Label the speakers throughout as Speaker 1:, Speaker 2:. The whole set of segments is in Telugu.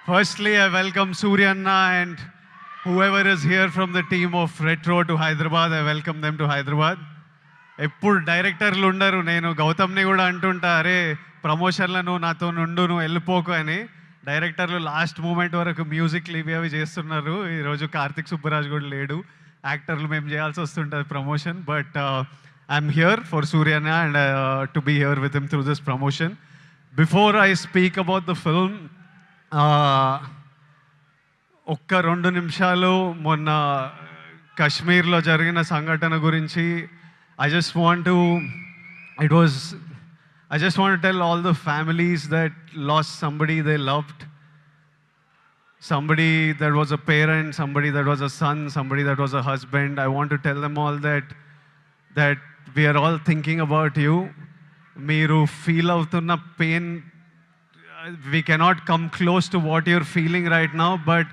Speaker 1: Firstly, I welcome Suryanna and whoever is here from the team of Retro to Hyderabad. I welcome them to Hyderabad. ఎప్పుడు డైరెక్టర్లు ఉండరు. నేను గౌతమ్ని కూడా అంటుంటా, అరే ప్రమోషన్లను నాతో నుండు నువ్వు వెళ్ళిపోకు అని. డైరెక్టర్లు లాస్ట్ మూమెంట్ వరకు మ్యూజిక్లు ఇవి అవి చేస్తున్నారు. ఈరోజు కార్తిక్ సుబ్బరాజ్ కూడా లేడు. యాక్టర్లు మేము చేయాల్సి వస్తుంటుంది promotion. But I'm here for Suryanna and to be here with him through this promotion. Before I speak about the film, ఒక్క 2 నిమిషాలు మొన్న కశ్మీర్లో జరిగిన సంఘటన గురించి I just want to tell all the families that lost somebody they loved, somebody that was a parent, somebody that was a son, somebody that was a husband. I want to tell them all that we are all thinking about you. Meeru feel avutunna pain, we cannot come close to what you're feeling right now, but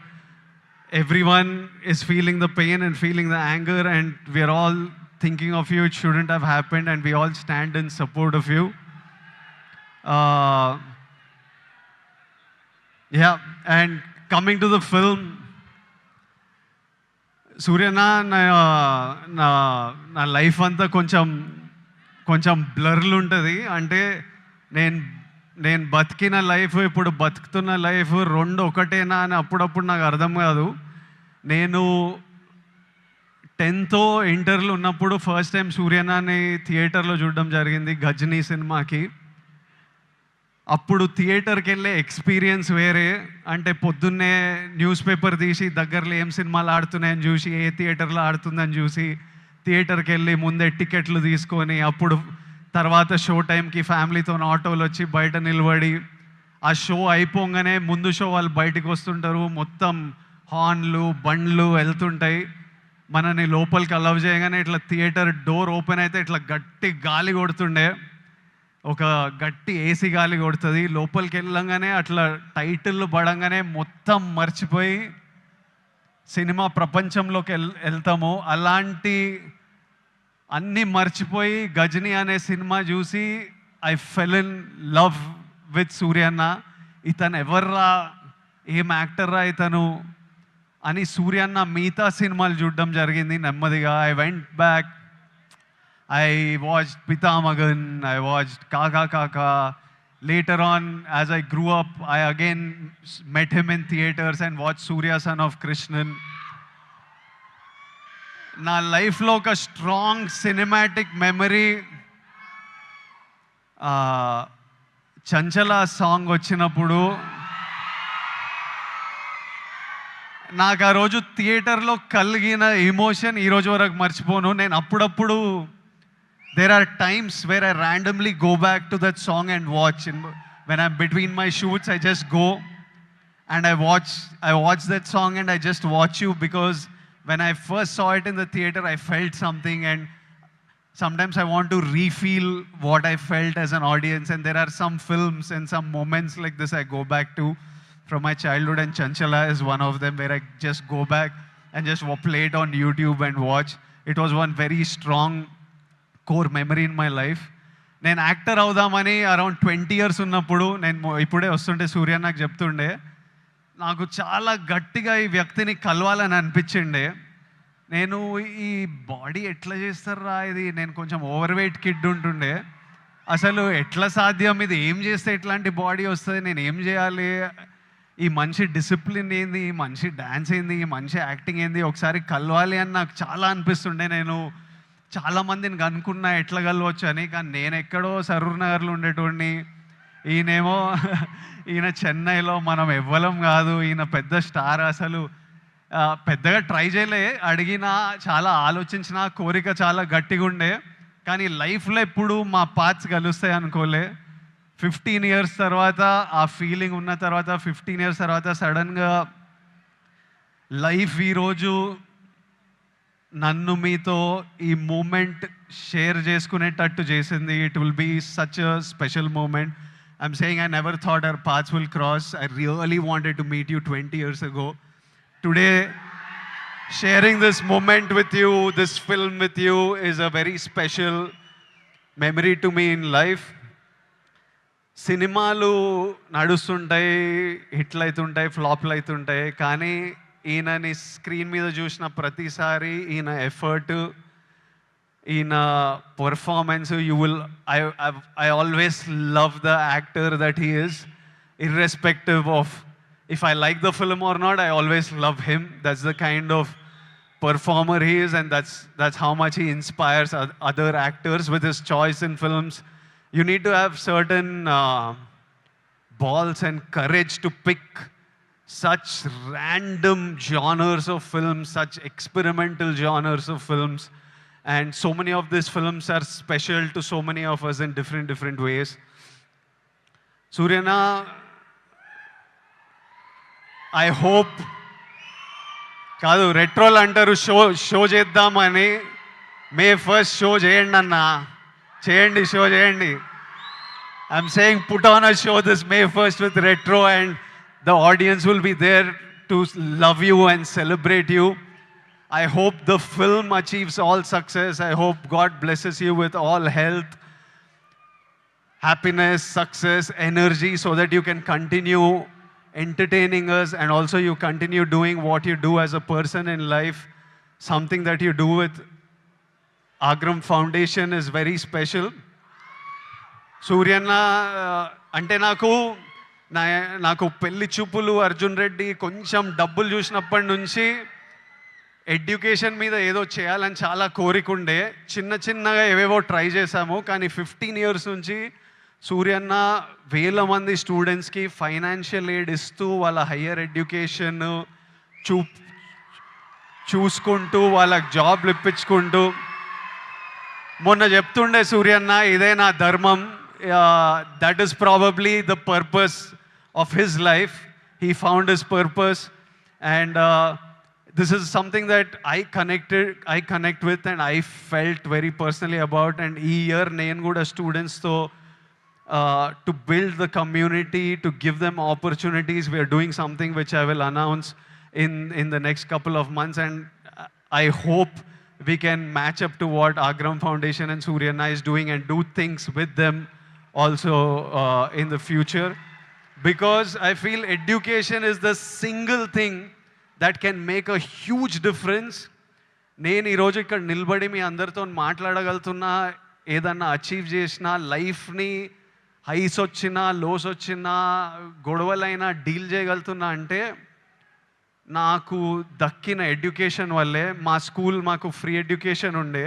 Speaker 1: everyone is feeling the pain and feeling the anger, and we are all thinking of you. It shouldn't have happened, and we all stand in support of you. Yeah, and coming to the film, Suryana నా లైఫ్ అంతా కొంచెం బ్లర్లు ఉంటుంది. అంటే నేను బతికిన లైఫ్, ఇప్పుడు బతుకుతున్న లైఫ్ రెండు ఒకటేనా అని అప్పుడప్పుడు నాకు అర్థం కాదు. నేను 10th ఇంటర్లో ఉన్నప్పుడు ఫస్ట్ టైం సూర్యనాని థియేటర్లో చూడడం జరిగింది, గజనీ సినిమాకి. అప్పుడు థియేటర్కి వెళ్ళే ఎక్స్పీరియన్స్ వేరే. అంటే పొద్దున్నే న్యూస్ పేపర్ తీసి దగ్గరలో ఏం సినిమాలు ఆడుతున్నాయని చూసి, ఏ థియేటర్లో ఆడుతుందని చూసి థియేటర్కి వెళ్ళి ముందే టికెట్లు తీసుకొని, అప్పుడు తర్వాత షో టైంకి ఫ్యామిలీతో ఆటోలు వచ్చి బయట నిలబడి, ఆ షో అయిపోగానే ముందు షో వాళ్ళు బయటకు వస్తుంటారు, మొత్తం హార్న్లు బండ్లు వెళ్తుంటాయి. మనని లోపలికి అలవ్ చేయగానే ఇట్లా థియేటర్ డోర్ ఓపెన్ అయితే ఇట్లా గట్టి గాలి కొడుతుండే, ఒక గట్టి ఏసీ గాలి కొడుతుంది. లోపలికి వెళ్ళంగానే అట్లా టైటిల్ పడంగానే మొత్తం మర్చిపోయి సినిమా ప్రపంచంలోకి వెళ్తాము. అలాంటి అన్నీ మర్చిపోయి గజనీ అనే సినిమా చూసి I fell in love with Suryanna. ఇతను ఎవర్రా, ఏం యాక్టర్రా ఇతను అని సూర్యన్న మిగతా సినిమాలు చూడడం జరిగింది నెమ్మదిగా. I went back, I watched Pithamagan, I watched Kaakha Kaakha. Later on as I grew up, I again met him in theatres and watch Surya son of Krishnan. నా లైఫ్లో ఒక strong cinematic memory, Chanchala song వచ్చినప్పుడు నాకు ఆ రోజు థియేటర్లో కలిగిన ఎమోషన్ ఈరోజు వరకు మర్చిపోను. నేను అప్పుడప్పుడు there are times where I randomly go back to that song and watch. When I'm between my shoots, I just go and I watch that song and I just watch you, because when I first saw it in the theater, I felt something, and sometimes I want to refeel what I felt as an audience. And there are some films and some moments like this I go back to from my childhood, and Chanchala is one of them, where I just go back and just play it on YouTube and watch. It was one very strong core memory in my life. నేను యాక్టర్ అవుదామని అరౌండ్ 20 years ఉన్నప్పుడు, నేను ఇప్పుడే వస్తుంటే సూర్య నాకు చెప్తుండే, నాకు చాలా గట్టిగా ఈ వ్యక్తిని కలవాలని అనిపించిండే. నేను ఈ బాడీ ఎట్లా చేస్తారా ఇది, నేను కొంచెం ఓవర్ వెయిట్ కిడ్ ఉంటుండే, అసలు ఎట్లా సాధ్యం, ఇది ఏం చేస్తే ఎట్లాంటి బాడీ వస్తుంది, నేను ఏం చేయాలి, ఈ మనిషి డిసిప్లిన్ ఏంది, ఈ మనిషి డ్యాన్స్ ఏంది, ఈ మనిషి యాక్టింగ్ ఏంది, ఒకసారి కలవాలి అని నాకు చాలా అనిపిస్తుండే. నేను చాలామందిని కనుక్కున్నా ఎట్లా కలవచ్చు అని, కానీ నేను ఎక్కడో సరూర్ నగర్లో ఉండేటోడిని, ఈయన చెన్నైలో, మనం ఎవ్వలం కాదు, ఈయన పెద్ద స్టార్. అసలు పెద్దగా ట్రై చేయలే, అడిగినా చాలా ఆలోచించిన, కోరిక చాలా గట్టిగా ఉండే, కానీ లైఫ్లో ఎప్పుడు మా పాత్స్ కలుస్తాయి అనుకోలే. 15 years తర్వాత ఆ ఫీలింగ్ ఉన్న తర్వాత, 15 years తర్వాత సడన్గా లైఫ్ ఈరోజు నన్ను మీతో ఈ మూమెంట్ షేర్ చేసుకునేటట్టు చేసింది. It will be such a special moment. I'm saying I never thought our paths will cross. I really wanted to meet you 20 years ago. Today sharing this moment with you, this film with you, is a very special memory to me in life. సినిమాలు నడుస్తుంటాయి, హిట్లు అవుతుంటాయి, ఫ్లాప్లు అవుతుంటాయి, కానీ ఈయనని స్క్రీన్ మీద చూసిన ప్రతిసారి ఈయన ఎఫర్ట్, ఈయన performance, I always love the actor that he is, irrespective of if I like the film or not. I always love him. That's the kind of performer he is, and that's how much he inspires other actors with his choice in films. You need to have certain balls and courage to pick such random genres of films, such experimental genres of films. And so many of these films are special to so many of us in different ways. Suryana, I hope కాదు రెట్రోలు అంటారు షో చేద్దామని. మే 1st షో చేయండి అన్న, చేయండి, షో చేయండి. I'm saying put on a show this May 1st with retro, and the audience will be there to love you and celebrate you. I hope the film achieves all success. I hope God blesses you with all health, happiness, success, energy, so that you can continue entertaining us, and also you continue doing what you do as a person in life. Something that you do with Agram Foundation is very special. సూర్యన్న అంటే నాకు పెళ్లి చూపులు, అర్జున్ రెడ్డి, కొంచెం డబ్బులు చూసినప్పటి నుంచి ఎడ్యుకేషన్ మీద ఏదో చేయాలని చాలా కోరికుండే. చిన్నగా ఏవేవో ట్రై చేశాము, కానీ 15 years నుంచి సూర్యన్న వేల మంది స్టూడెంట్స్కి ఫైనాన్షియల్ ఎయిడ్ ఇస్తూ వాళ్ళ హయ్యర్ ఎడ్యుకేషన్ చూసుకుంటూ వాళ్ళకి జాబ్లు ఇప్పించుకుంటూ, మొన్న చెప్తుండే సూర్యన్న, ఇదే నా ధర్మం. That is probably the purpose of his life. He found his purpose, and this is something that I connect with, and I felt very personally about. And ee year nenu kuda students to build the community, to give them opportunities. We are doing something which I will announce in the next couple of months, and I hope we can match up to what Agram Foundation and Suryana is doing, and do things with them also in the future, because I feel education is the single thing that can make a huge difference. నేను ఈరోజు ఇక్కడ నిలబడి మీ అందరితో మాట్లాడగలుగుతున్నా, ఏదన్నా అచీవ్ చేసినా, లైఫ్ని హైస్ వచ్చినా, లోస్ వచ్చినా, గొడవలైనా డీల్ చేయగలుగుతున్నా అంటే నాకు దక్కిన ఎడ్యుకేషన్ వల్లే. మా స్కూల్ మాకు ఫ్రీ ఎడ్యుకేషన్ ఉండే.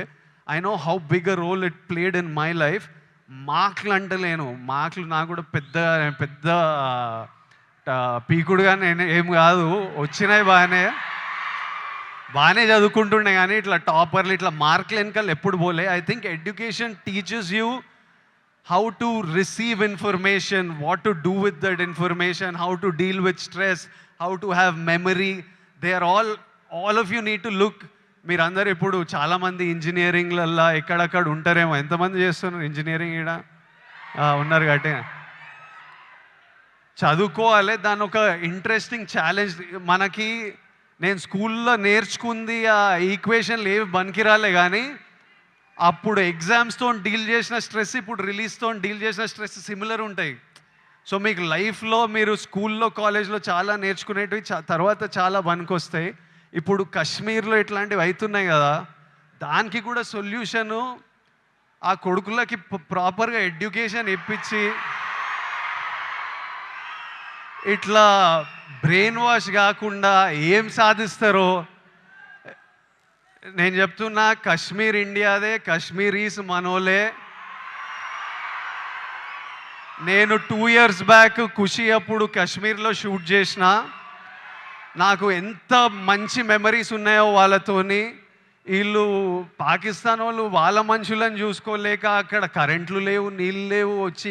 Speaker 1: I know how big a role it played in my life. మార్కులు అంటలేను, మార్కులు నాకు కూడా పెద్ద పీకుడుగా నేను ఏం కాదు, వచ్చినాయి బాగానే చదువుకుంటుండే, కానీ ఇట్లా టాపర్లు, ఇట్లా మార్కులు వెనకాల ఎప్పుడు పోలే. I think education teaches you how to receive information, what to do with that information, how to deal with stress, how to have memory. They are all of you need to look. మీరందరూ ఇప్పుడు చాలామంది ఇంజనీరింగ్లల్లో ఎక్కడక్కడ ఉంటారేమో. ఎంతమంది చేస్తున్నారు ఇంజనీరింగ్? ఇక్కడ ఉన్నారు కాబట్టి చదువుకోవాలి. దాని ఒక ఇంట్రెస్టింగ్ ఛాలెంజ్ మనకి. నేను స్కూల్లో నేర్చుకుంది ఆ ఈక్వేషన్లు ఏవి బనికిరాలే, కానీ అప్పుడు ఎగ్జామ్స్తో డీల్ చేసిన స్ట్రెస్, ఇప్పుడు రిలీజ్తో డీల్ చేసిన స్ట్రెస్ సిమిలర్ ఉంటాయి. సో మీకు లైఫ్లో మీరు స్కూల్లో, కాలేజ్లో చాలా నేర్చుకునేటివి తర్వాత చాలా పనికొస్తాయి. ఇప్పుడు కాశ్మీర్లో ఇట్లాంటివి అవుతున్నాయి కదా, దానికి కూడా సొల్యూషను ఆ కొడుకులకి ప్రాపర్గా ఎడ్యుకేషన్ ఇప్పించి, ఇట్లా బ్రెయిన్ వాష్ కాకుండా ఏం సాధిస్తారో నేను చెప్తున్నా. కాశ్మీర్ ఇండియాదే, కాశ్మీరీస్ మనోలే. నేను 2 years బ్యాక్ ఖుషి అప్పుడు కాశ్మీర్లో షూట్ చేసిన. నాకు ఎంత మంచి మెమరీస్ ఉన్నాయో వాళ్ళతోని. వీళ్ళు పాకిస్తాన్ వాళ్ళు వాళ్ళ మనుషులను చూసుకోలేక అక్కడ కరెంట్లు లేవు, నీళ్ళు లేవు, వచ్చి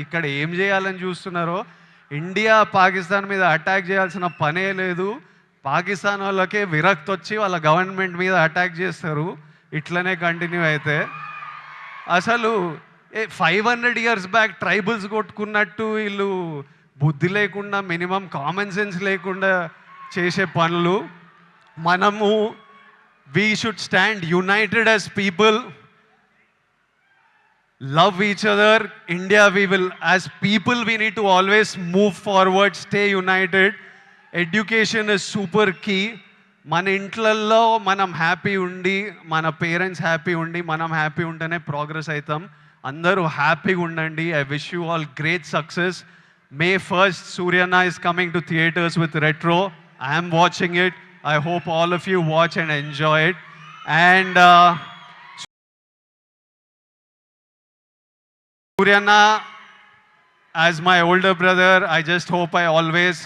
Speaker 1: ఇక్కడ ఏం చేయాలని చూస్తున్నారో. ఇండియా పాకిస్తాన్ మీద అటాక్ చేయాల్సిన పనే లేదు. పాకిస్తాన్ వాళ్ళకే విరక్తి వచ్చి వాళ్ళ గవర్నమెంట్ మీద అటాక్ చేస్తారు. ఇట్లనే కంటిన్యూ అయితే అసలు 500 years బ్యాక్ ట్రైబల్స్ కొట్టుకున్నట్టు వీళ్ళు బుద్ధి లేకుండా, మినిమం కామన్ సెన్స్ లేకుండా చేసే పనులు. మనము we should stand united as people. love each other. India, we will, as people, we need to always move forward, stay united. Education is super key. మన ఇంట్లల్లో మనం హ్యాపీ ఉండి మన పేరెంట్స్ హ్యాపీ ఉండి మనం హ్యాపీ ఉంటేనే ప్రోగ్రెస్ అవుతాం. అందరూ హ్యాపీగా ఉండండి. I wish you all great success. May 1st, Suryana is coming to theaters with Retro. I am watching it. I hope all of you watch and enjoy it. And Suryana, as my older brother, I just hope I always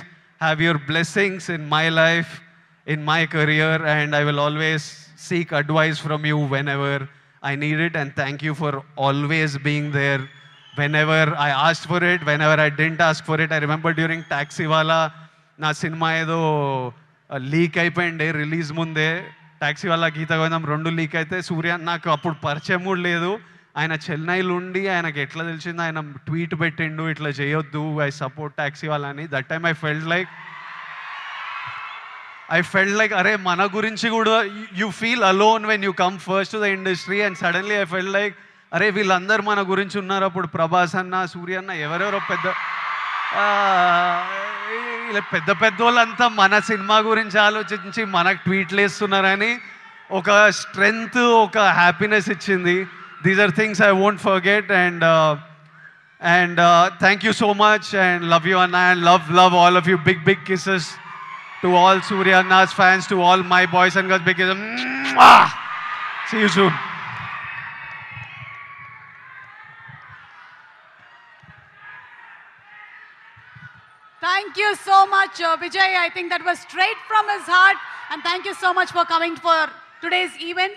Speaker 1: have your blessings in my life, in my career, and I will always seek advice from you whenever I need it. And thank you for always being there whenever I asked for it, whenever I didn't ask for it. I remember during Taxiwala, నా సినిమా ఏదో లీక్ అయిపోయింది రిలీజ్ ముందే. టాక్సీవాలా గీత గోవిందం 2 లీక్ అయితే సూర్య నాకు అప్పుడు పరిచయం కూడా లేదు. ఆయన చెన్నైలో ఉండి ఆయనకి ఎట్లా తెలిసింది, ఆయన ట్వీట్ పెట్టిండు ఇట్లా చేయొద్దు, ఐ సపోర్ట్ టాక్సీవాలా అని. That time I felt like అరే మన గురించి కూడా you feel alone when you come first to the industry. And suddenly I felt like అరే వీళ్ళందరూ మన గురించి ఉన్నారు. అప్పుడు ప్రభాస్ అన్న, సూర్య అన్న, ఎవరెవరో పెద్ద వాళ్ళంతా మన సినిమా గురించి ఆలోచించి మనకు ట్వీట్లు వేస్తున్నారని ఒక స్ట్రెంగ్త్, ఒక హ్యాపీనెస్ ఇచ్చింది. These are things I won't forget. And thank you so much and love you అన్న. And love all of you. Big kisses to all Surya Anna's fans, to all my boys and girls. Big kisses. See you soon.
Speaker 2: Thank you so much, Vijay. I think that was straight from his heart. And thank you so much for coming for today's event.